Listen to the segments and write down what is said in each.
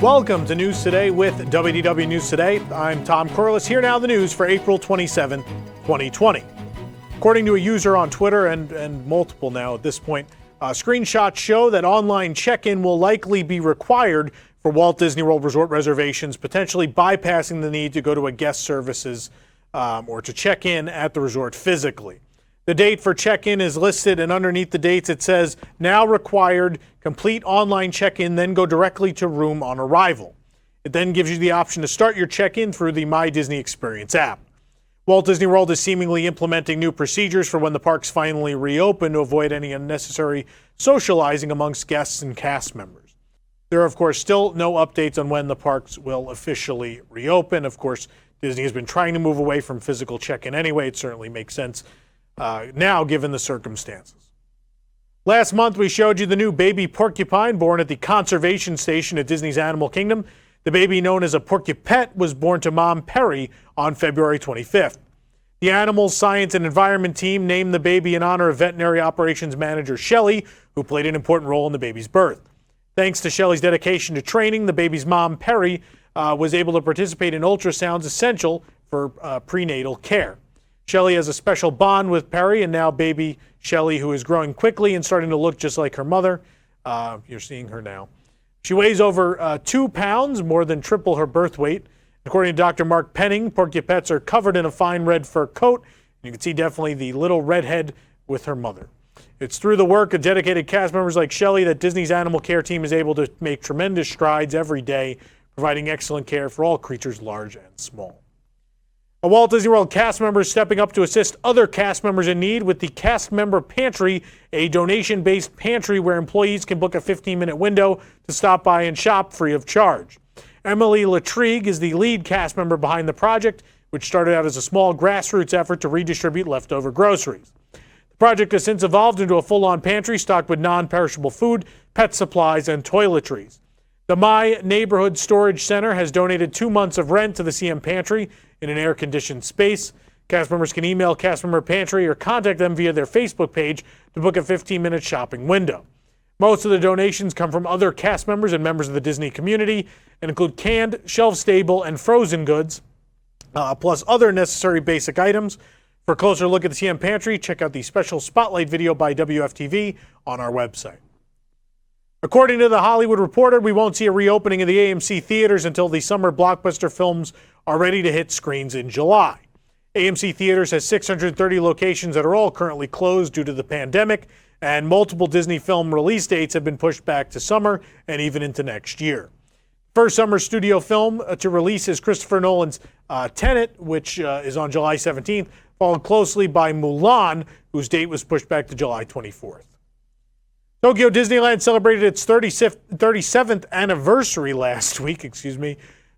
Welcome to News Today with WDW News Today. I'm Tom Corliss. Here now the news for April 27, 2020. According to a user on Twitter and multiple now at this point, screenshots show that online check-in will likely be required for Walt Disney World Resort reservations, potentially bypassing the need to go to a guest services or to check in at the resort physically. The date for check-in is listed, and underneath the dates it says, now required, complete online check-in, then go directly to room on arrival. It then gives you the option to start your check-in through the My Disney Experience app. Walt Disney World is seemingly implementing new procedures for when the parks finally reopen to avoid any unnecessary socializing amongst guests and cast members. There are, of course, still no updates on when the parks will officially reopen. Of course, Disney has been trying to move away from physical check-in anyway. It certainly makes sense now, given the circumstances. Last month, we showed you the new Baby Porcupine born at the conservation station at Disney's Animal Kingdom. The baby, known as a Porcupette, was born to mom Perry on February 25th. The Animals Science and Environment team named the baby in honor of veterinary operations manager Shelley, who played an important role in the baby's birth. Thanks to Shelley's dedication to training, the baby's mom, Perry, was able to participate in ultrasounds essential for prenatal care. Shelley has a special bond with Perry, and now baby Shelley, who is growing quickly and starting to look just like her mother. You're seeing her now. She weighs over 2 pounds, more than triple her birth weight. According to Dr. Mark Penning, Porcupettes are covered in a fine red fur coat. You can see definitely the little redhead with her mother. It's through the work of dedicated cast members like Shelley that Disney's animal care team is able to make tremendous strides every day, providing excellent care for all creatures large and small. A Walt Disney World cast member is stepping up to assist other cast members in need with the Cast Member Pantry, a donation-based pantry where employees can book a 15-minute window to stop by and shop free of charge. Emily Latrigue is the lead cast member behind the project, which started out as a small grassroots effort to redistribute leftover groceries. The project has since evolved into a full-on pantry stocked with non-perishable food, pet supplies, and toiletries. The My Neighborhood Storage Center has donated 2 months of rent to the CM Pantry in an air-conditioned space. Cast members can email Cast Member Pantry or contact them via their Facebook page to book a 15-minute shopping window. Most of the donations come from other cast members and members of the Disney community and include canned, shelf-stable, and frozen goods, plus other necessary basic items. For a closer look at the CM Pantry, check out the special spotlight video by WFTV on our website. According to The Hollywood Reporter, we won't see a reopening of the AMC Theaters until the summer blockbuster films are ready to hit screens in July. AMC Theaters has 630 locations that are all currently closed due to the pandemic, and multiple Disney film release dates have been pushed back to summer and even into next year. First summer studio film to release is Christopher Nolan's Tenet, which is on July 17th, followed closely by Mulan, whose date was pushed back to July 24th. Tokyo Disneyland celebrated its 37th anniversary last week.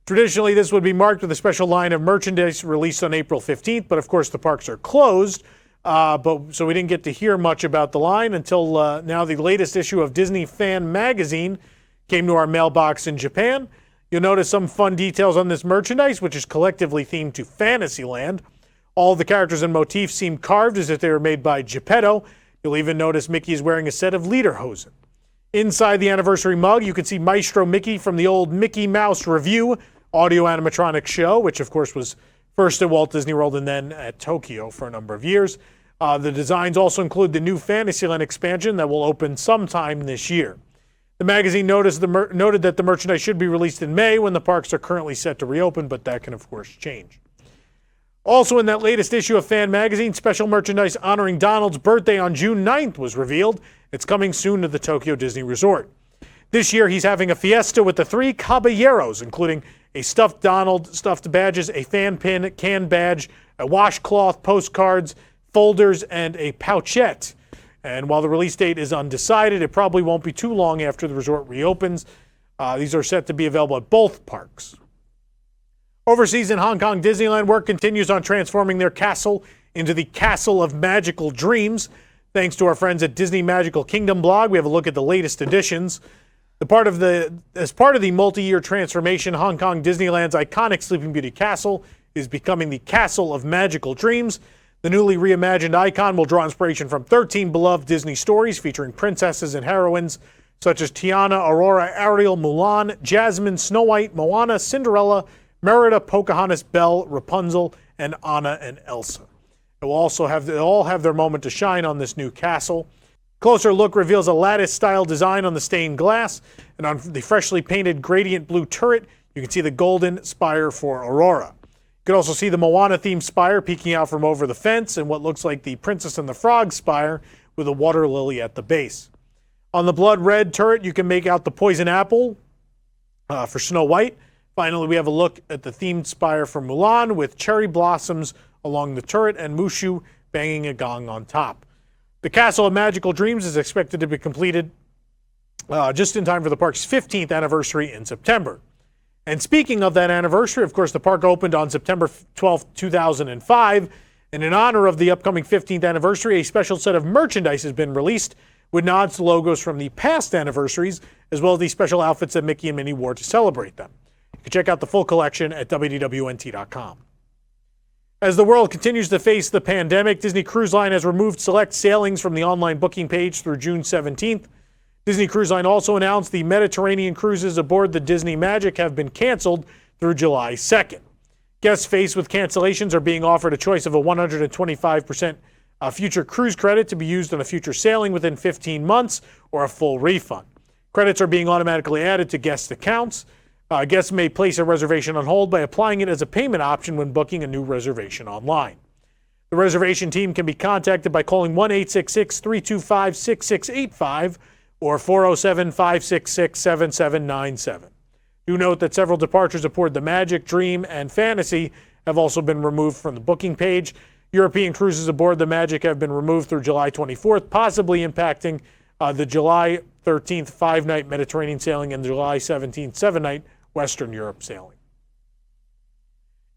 Traditionally, this would be marked with a special line of merchandise released on April 15th, but of course the parks are closed, so we didn't get to hear much about the line until now the latest issue of Disney Fan Magazine came to our mailbox in Japan. You'll notice some fun details on this merchandise, which is collectively themed to Fantasyland. All the characters and motifs seem carved as if they were made by Geppetto. You'll even notice Mickey is wearing a set of lederhosen. Inside the anniversary mug, you can see Maestro Mickey from the old Mickey Mouse Revue audio animatronic show, which of course was first at Walt Disney World and then at Tokyo for a number of years. The designs also include the new Fantasyland expansion that will open sometime this year. The magazine noted that the merchandise should be released in May when the parks are currently set to reopen, but that can of course change. Also in that latest issue of Fan Magazine, special merchandise honoring Donald's birthday on June 9th was revealed. It's coming soon to the Tokyo Disney Resort. This year, he's having a fiesta with the 3 caballeros, including a stuffed Donald, stuffed badges, a fan pin, can badge, a washcloth, postcards, folders, and a pouchette. And while the release date is undecided, it probably won't be too long after the resort reopens. These are set to be available at both parks. Overseas in Hong Kong, Disneyland work continues on transforming their castle into the Castle of Magical Dreams. Thanks to our friends at Disney Magical Kingdom blog, we have a look at the latest additions. As part of the multi-year transformation, Hong Kong Disneyland's iconic Sleeping Beauty Castle is becoming the Castle of Magical Dreams. The newly reimagined icon will draw inspiration from 13 beloved Disney stories featuring princesses and heroines such as Tiana, Aurora, Ariel, Mulan, Jasmine, Snow White, Moana, Cinderella, Merida, Pocahontas, Belle, Rapunzel, and Anna and Elsa. They all have their moment to shine on this new castle. Closer look reveals a lattice-style design on the stained glass, and on the freshly painted gradient blue turret, you can see the golden spire for Aurora. You can also see the Moana-themed spire peeking out from over the fence, and what looks like the Princess and the Frog spire with a water lily at the base. On the blood red turret, you can make out the poison apple for Snow White. Finally, we have a look at the themed spire for Mulan with cherry blossoms along the turret and Mushu banging a gong on top. The Castle of Magical Dreams is expected to be completed just in time for the park's 15th anniversary in September. And speaking of that anniversary, of course, the park opened on September 12, 2005. And in honor of the upcoming 15th anniversary, a special set of merchandise has been released with nods to logos from the past anniversaries, as well as the special outfits that Mickey and Minnie wore to celebrate them. You can check out the full collection at WDWNT.com. As the world continues to face the pandemic, Disney Cruise Line has removed select sailings from the online booking page through June 17th. Disney Cruise Line also announced the Mediterranean cruises aboard the Disney Magic have been canceled through July 2nd. Guests faced with cancellations are being offered a choice of a 125% future cruise credit to be used on a future sailing within 15 months or a full refund. Credits are being automatically added to guest accounts. Guests may place a reservation on hold by applying it as a payment option when booking a new reservation online. The reservation team can be contacted by calling 1-866-325-6685 or 407-566-7797. Do note that several departures aboard the Magic, Dream, and Fantasy have also been removed from the booking page. European cruises aboard the Magic have been removed through July 24th, possibly impacting the July 13th 5-night Mediterranean sailing and July 17th 7-night Western Europe sailing.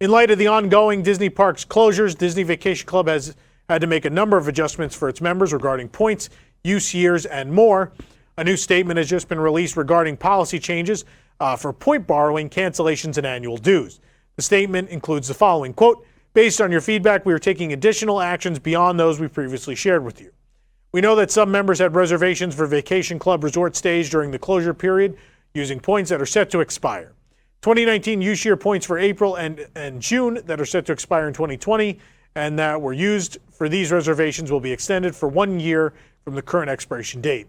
In light of the ongoing Disney parks closures, Disney Vacation Club has had to make a number of adjustments for its members regarding points, use years, and more. A new statement has just been released regarding policy changes for point borrowing, cancellations, and annual dues. The statement includes the following, quote, "Based on your feedback, we are taking additional actions beyond those we previously shared with you. We know that some members had reservations for Vacation Club resort stays during the closure period using points that are set to expire. 2019 use year points for April and June that are set to expire in 2020 and that were used for these reservations will be extended for 1 year from the current expiration date.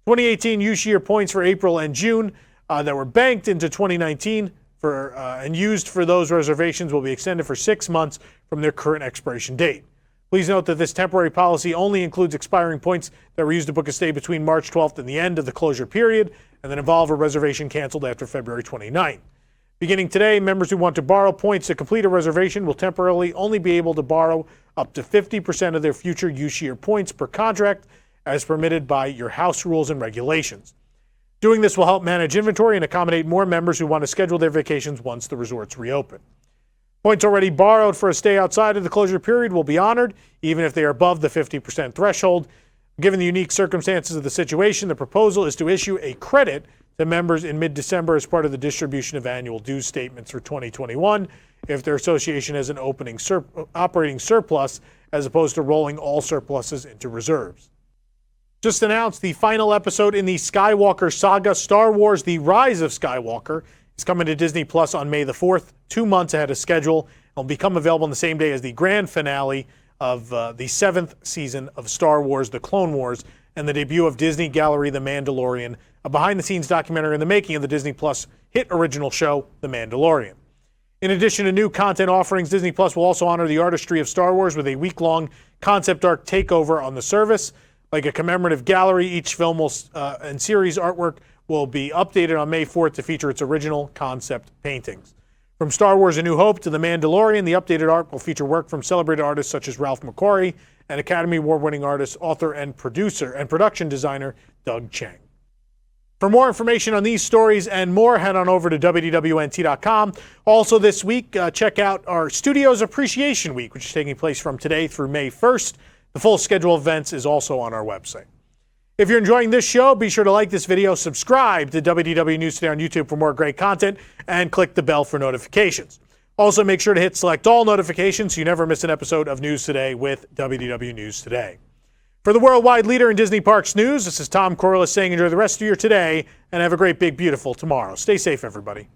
2018 use year points for April and June that were banked into 2019 and used for those reservations will be extended for 6 months from their current expiration date. Please note that this temporary policy only includes expiring points that were used to book a stay between March 12th and the end of the closure period and that involve a reservation canceled after February 29th. Beginning today, members who want to borrow points to complete a reservation will temporarily only be able to borrow up to 50% of their future use year points per contract as permitted by your house rules and regulations. Doing this will help manage inventory and accommodate more members who want to schedule their vacations once the resorts reopen. Points already borrowed for a stay outside of the closure period will be honored, even if they are above the 50% threshold. Given the unique circumstances of the situation, the proposal is to issue a credit to members in mid-December as part of the distribution of annual dues statements for 2021 if their association has an operating surplus as opposed to rolling all surpluses into reserves. Just announced the final episode in the Skywalker saga, Star Wars: The Rise of Skywalker, is coming to Disney Plus on May the 4th, 2 months ahead of schedule. It will become available on the same day as the grand finale of the 7th season of Star Wars: The Clone Wars and the debut of Disney Gallery The Mandalorian, a behind-the-scenes documentary in the making of the Disney Plus hit original show, The Mandalorian. In addition to new content offerings, Disney Plus will also honor the artistry of Star Wars with a week-long concept art takeover on the service. Like a commemorative gallery, each film and series artwork will be updated on May 4th to feature its original concept paintings. From Star Wars: A New Hope to The Mandalorian, the updated art will feature work from celebrated artists such as Ralph McQuarrie and Academy Award-winning artist, author, and producer and production designer Doug Chang. For more information on these stories and more, head on over to WDWNT.com. Also this week, check out our Studios Appreciation Week, which is taking place from today through May 1st. The full schedule of events is also on our website. If you're enjoying this show, be sure to like this video, subscribe to WDW News Today on YouTube for more great content, and click the bell for notifications. Also, make sure to hit select all notifications so you never miss an episode of News Today with WDW News Today. For the worldwide leader in Disney Parks news, this is Tom Corliss saying enjoy the rest of your today and have a great, big, beautiful tomorrow. Stay safe, everybody.